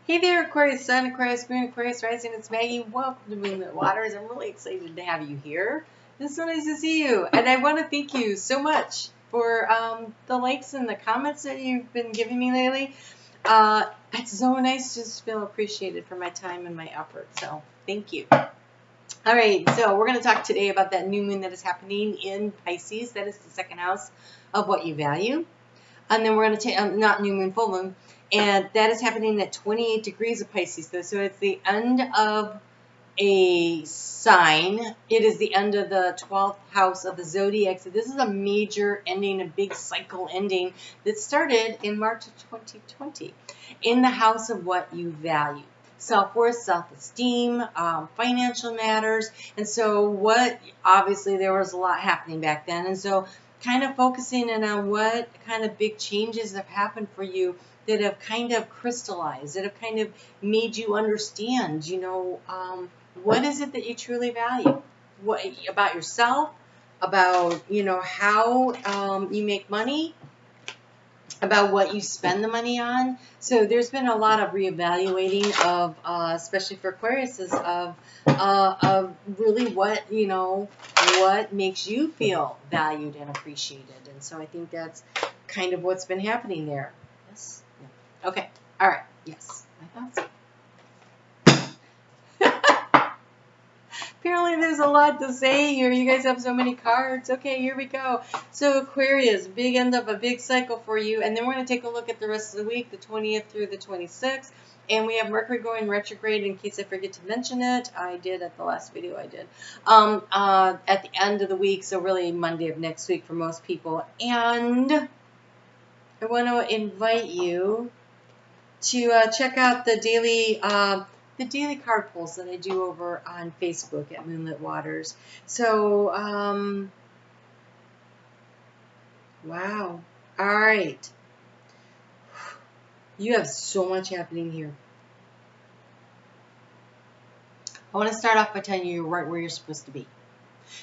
Hey there, Aquarius Sun, Aquarius Moon, Aquarius Rising. It's Maggie. Welcome to Moonlit Waters. I'm really excited to have you here. It's so nice to see you. And I want to thank you so much for the likes and the comments that you've been giving me lately. It's so nice to just feel appreciated for my time and my effort. So thank you. All right, so we're going to talk today about that new moon that is happening in Pisces. That is the second house of what you value. And then we're going to take, not new moon, full moon. And that is happening at 28 degrees of Pisces. So it's the end of a sign. It is the end of the 12th house of the zodiac. So this is a major ending, a big cycle ending that started in March of 2020 in the house of what you value. Self-worth, self-esteem, financial matters. And so obviously there was a lot happening back then. And so kind of focusing in on what kind of big changes have happened for you that have kind of crystallized, that have kind of made you understand, what is it that you truly value? What about yourself, about, how you make money, about what you spend the money on. So there's been a lot of reevaluating of, especially for Aquariuses, of really what makes you feel valued and appreciated. And so I think that's kind of what's been happening there. Yes. No. Okay. All right. Yes. I thought so. Apparently there's a lot to say here. You guys have so many cards. Okay, here we go. So Aquarius, big end of a big cycle for you. And then we're going to take a look at the rest of the week, the 20th through the 26th. And we have Mercury going retrograde, in case I forget to mention it. I did at the last video I did. At the end of the week, so really Monday of next week for most people. And I want to invite you to check out the daily card pulls that I do over on Facebook at Moonlit Waters. So, wow. All right. You have so much happening here. I want to start off by telling you you're right where you're supposed to be.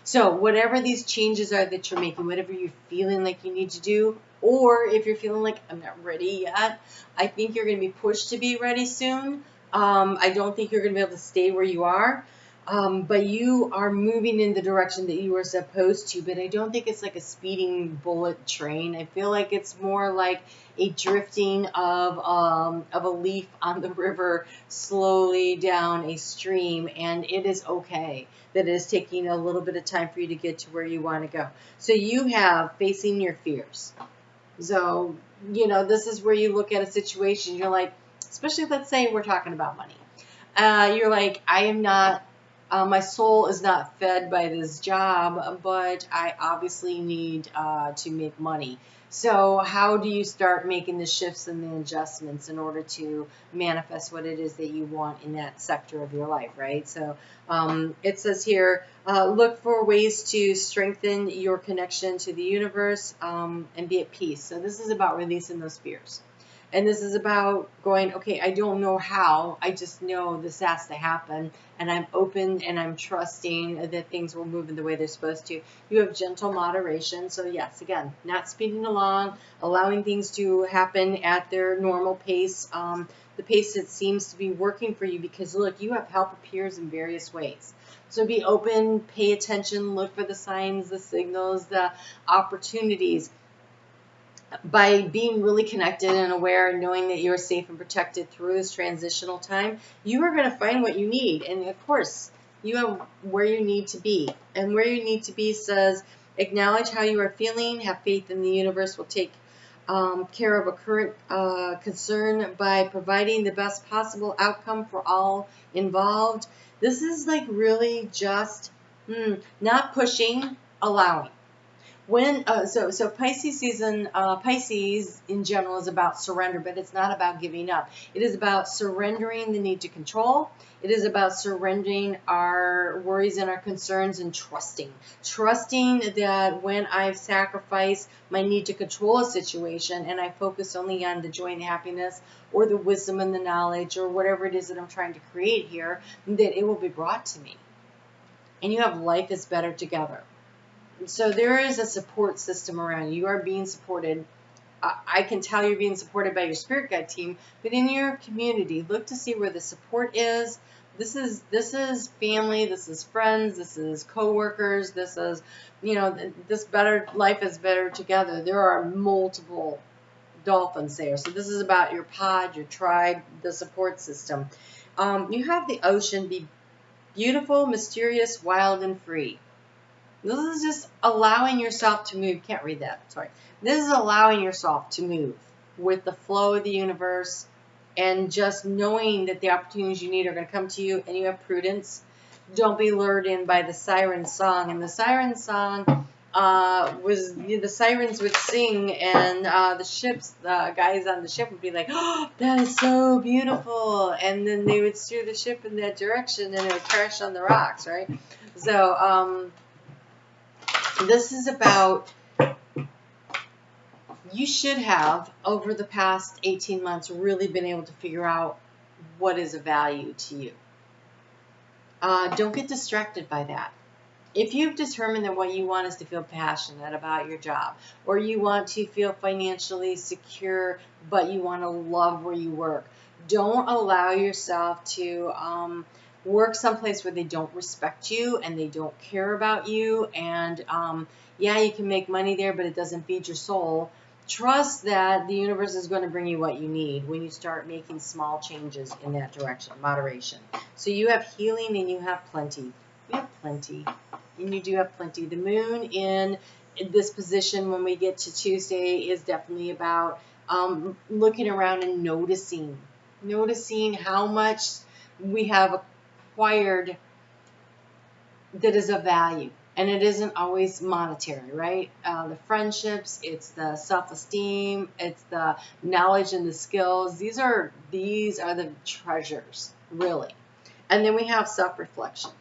So whatever these changes are that you're making, whatever you're feeling like you need to do, or if you're feeling like I'm not ready yet, I think you're going to be pushed to be ready soon. I don't think you're going to be able to stay where you are, but you are moving in the direction that you were supposed to, but I don't think it's like a speeding bullet train. I feel like it's more like a drifting of a leaf on the river slowly down a stream, and it is okay that it is taking a little bit of time for you to get to where you want to go. So you have facing your fears. So, this is where you look at a situation, you're like, especially let's say we're talking about money. You're like, I am not, my soul is not fed by this job, but I obviously need to make money. So how do you start making the shifts and the adjustments in order to manifest what it is that you want in that sector of your life, right? So it says here, look for ways to strengthen your connection to the universe and be at peace. So this is about releasing those fears. And this is about going, okay, I don't know how, I just know this has to happen, and I'm open and I'm trusting that things will move in the way they're supposed to. You have gentle moderation, so yes, again, not speeding along, allowing things to happen at their normal pace, the pace that seems to be working for you, because look, you have help appears in various ways. So be open, pay attention, look for the signs, the signals, the opportunities. By being really connected and aware, knowing that you're safe and protected through this transitional time, you are going to find what you need. And of course, you have where you need to be. And where you need to be says, acknowledge how you are feeling, have faith in the universe will take care of a current concern by providing the best possible outcome for all involved. This is like really just not pushing, allowing. So Pisces season, Pisces in general is about surrender, but it's not about giving up. It is about surrendering the need to control. It is about surrendering our worries and our concerns and trusting that when I've sacrificed my need to control a situation and I focus only on the joy and the happiness or the wisdom and the knowledge or whatever it is that I'm trying to create here, that it will be brought to me. And you have life is better together. So there is a support system around you. You are being supported I can tell you're being supported by your spirit guide team, but in your community, look to see where the support is. This is family, this is friends, this is coworkers, this is, this better life is better together. There are multiple dolphins there. So this is about your pod, your tribe, the support system. You have the ocean, be beautiful, mysterious, wild, and free. This is just allowing yourself to move. Can't read that. Sorry. This is allowing yourself to move with the flow of the universe and just knowing that the opportunities you need are going to come to you, and you have prudence. Don't be lured in by the siren song. And the siren song was, the sirens would sing, and the guys on the ship would be like, "Oh, that is so beautiful," and then they would steer the ship in that direction, and it would crash on the rocks, right? So this is about, you should have, over the past 18 months, really been able to figure out what is of value to you. Don't get distracted by that. If you've determined that what you want is to feel passionate about your job, or you want to feel financially secure, but you want to love where you work, don't allow yourself to work someplace where they don't respect you and they don't care about you. And yeah, you can make money there, but it doesn't feed your soul. Trust that the universe is going to bring you what you need when you start making small changes in that direction. Moderation. So you have healing and you have plenty. You have plenty. And you do have plenty. The moon in this position when we get to Tuesday is definitely about looking around and noticing how much we have acquired that is of value. And it isn't always monetary, right? The friendships, it's the self-esteem, it's the knowledge and the skills. These are the treasures, really. And then we have self-reflection.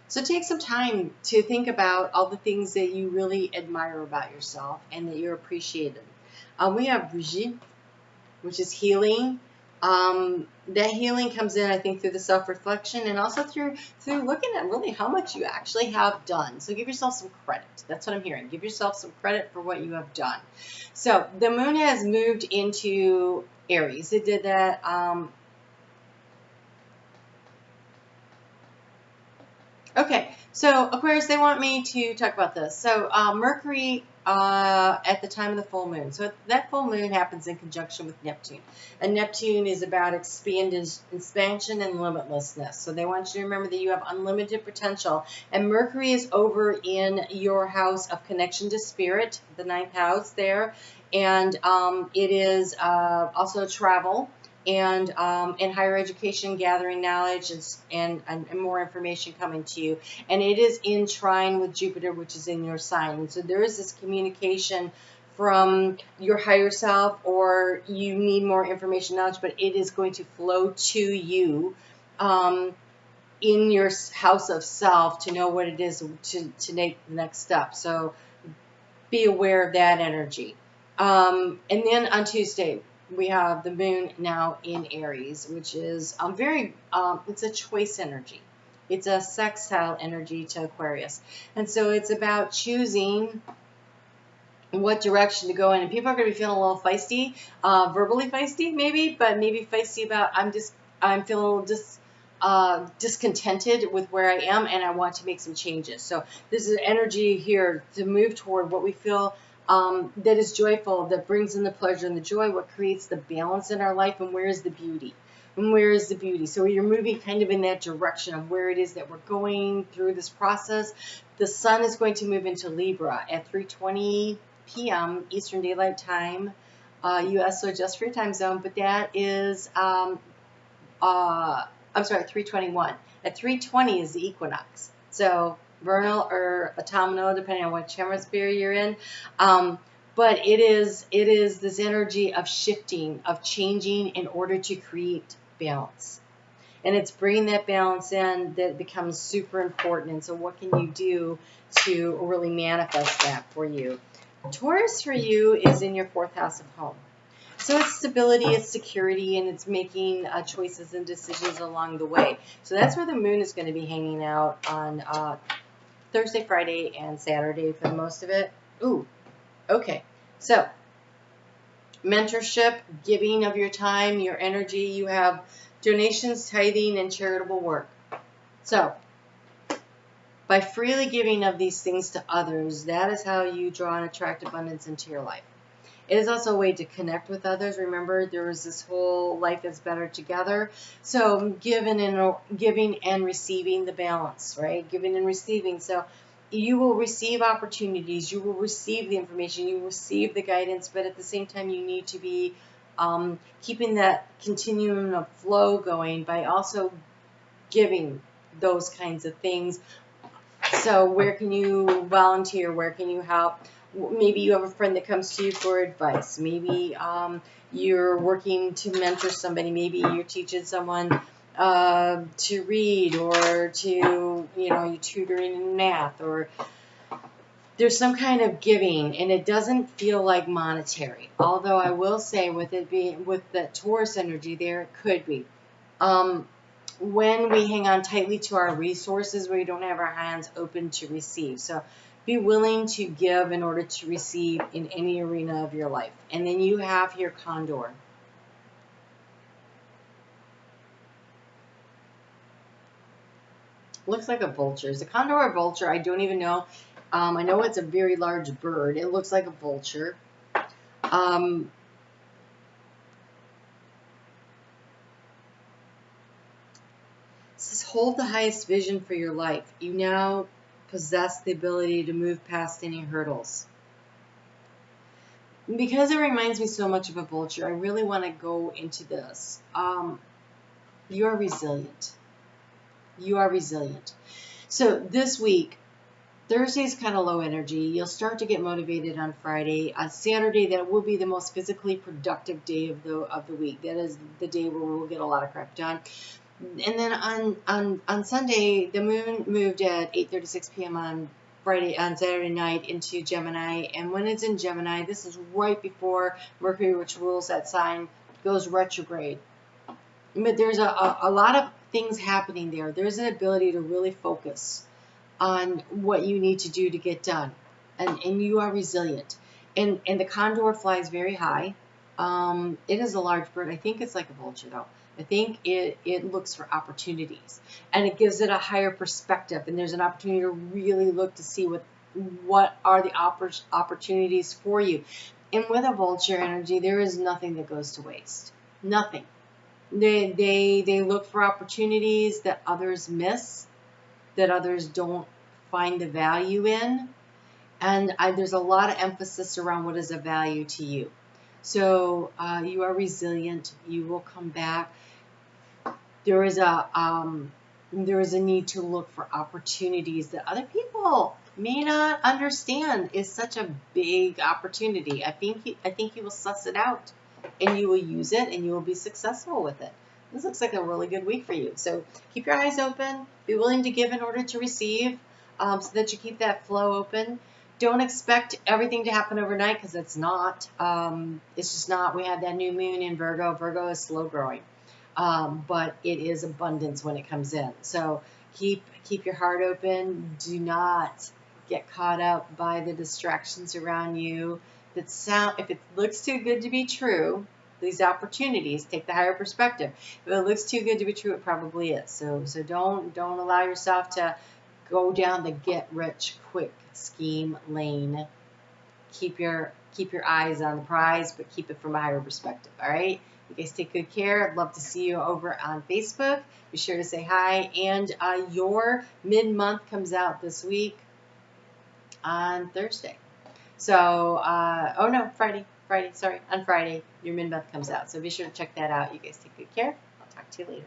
So take some time to think about all the things that you really admire about yourself and that you're appreciated. We have Brigitte, which is healing. That healing comes in, I think, through the self-reflection and also through looking at really how much you actually have done. So give yourself some credit. That's what I'm hearing. Give yourself some credit for what you have done. So the moon has moved into Aries. It did that. Okay, so Aquarius, they want me to talk about this. So Mercury at the time of the full moon. So that full moon happens in conjunction with Neptune. And Neptune is about expansion and limitlessness. So they want you to remember that you have unlimited potential. And Mercury is over in your house of connection to spirit, the 9th house there. And it is also travel. And in higher education, gathering knowledge and more information coming to you. And it is in trine with Jupiter, which is in your sign. And so there is this communication from your higher self, or you need more information, knowledge, but it is going to flow to you in your house of self to know what it is to take the next step. So be aware of that energy. And then on Tuesday, we have the moon now in Aries, which is it's a choice energy. It's a sextile energy to Aquarius. And so it's about choosing what direction to go in. And people are going to be feeling a little feisty, verbally feisty maybe, but maybe feisty about, I'm feeling a little discontented with where I am and I want to make some changes. So this is energy here to move toward what we feel that is joyful, that brings in the pleasure and the joy, what creates the balance in our life, and where is the beauty? And where is the beauty? So you're moving kind of in that direction of where it is that we're going through this process. The sun is going to move into Libra at 3:20 p.m. Eastern Daylight Time, U.S., so just for your time zone, but that is, 3:21. At 3:20 is the equinox. So vernal or autumnal, depending on which hemisphere you're in. But it is this energy of shifting, of changing in order to create balance. And it's bringing that balance in that becomes super important. And so what can you do to really manifest that for you? Taurus for you is in your 4th house of home. So it's stability, it's security, and it's making choices and decisions along the way. So that's where the moon is going to be hanging out on Thursday, Friday, and Saturday for most of it. Ooh, okay. So mentorship, giving of your time, your energy. You have donations, tithing, and charitable work. So, by freely giving of these things to others, that is how you draw and attract abundance into your life. It is also a way to connect with others. Remember, there is this whole life is better together. So giving and receiving, the balance, right? Giving and receiving. So you will receive opportunities. You will receive the information. You will receive the guidance. But at the same time, you need to be keeping that continuum of flow going by also giving those kinds of things. So where can you volunteer? Where can you help? Maybe you have a friend that comes to you for advice. Maybe you're working to mentor somebody. Maybe you're teaching someone to read, or to, you're tutoring in math, or there's some kind of giving, and it doesn't feel like monetary. Although I will say, with it being with the Taurus energy there, it could be. When we hang on tightly to our resources, we don't have our hands open to receive. So be willing to give in order to receive in any arena of your life. And then you have your condor. Looks like a vulture. Is a condor or a vulture? I don't even know. I know it's a very large bird. It looks like a vulture. It says, hold the highest vision for your life. You now possess the ability to move past any hurdles. Because it reminds me so much of a vulture, I really want to go into this. You are resilient. You are resilient. So this week, Thursday's kind of low energy. You'll start to get motivated on Friday. On Saturday, that will be the most physically productive day of the week. That is the day where we'll get a lot of crap done. And then on Sunday, the moon moved at 8:36 p.m. on Saturday night into Gemini. And when it's in Gemini, this is right before Mercury, which rules that sign, goes retrograde. But there's a lot of things happening there. There's an ability to really focus on what you need to do to get done. And you are resilient. And the condor flies very high. It is a large bird. I think it's like a vulture, though. I think it looks for opportunities, and it gives it a higher perspective. And there's an opportunity to really look to see what are the opportunities for you. And with a vulture energy, there is nothing that goes to waste. Nothing. They look for opportunities that others miss, that others don't find the value in. And there's a lot of emphasis around what is of value to you. So you are resilient. You will come back. There is a need to look for opportunities that other people may not understand is such a big opportunity. I think you will suss it out, and you will use it, and you will be successful with it. This looks like a really good week for you. So keep your eyes open. Be willing to give in order to receive, so that you keep that flow open. Don't expect everything to happen overnight, because it's not. It's just not. We have that new moon in Virgo. Virgo is slow growing, but it is abundance when it comes in. So keep your heart open. Do not get caught up by the distractions around you. If it looks too good to be true, these opportunities, take the higher perspective. If it looks too good to be true, it probably is. So don't allow yourself to go down the get rich quick scheme lane. Keep your eyes on the prize, but keep it from a higher perspective. All right. You guys take good care. I'd love to see you over on Facebook. Be sure to say hi. And your mid-month comes out this week on Thursday. So, Friday. Sorry, on Friday, your mid-month comes out. So be sure to check that out. You guys take good care. I'll talk to you later.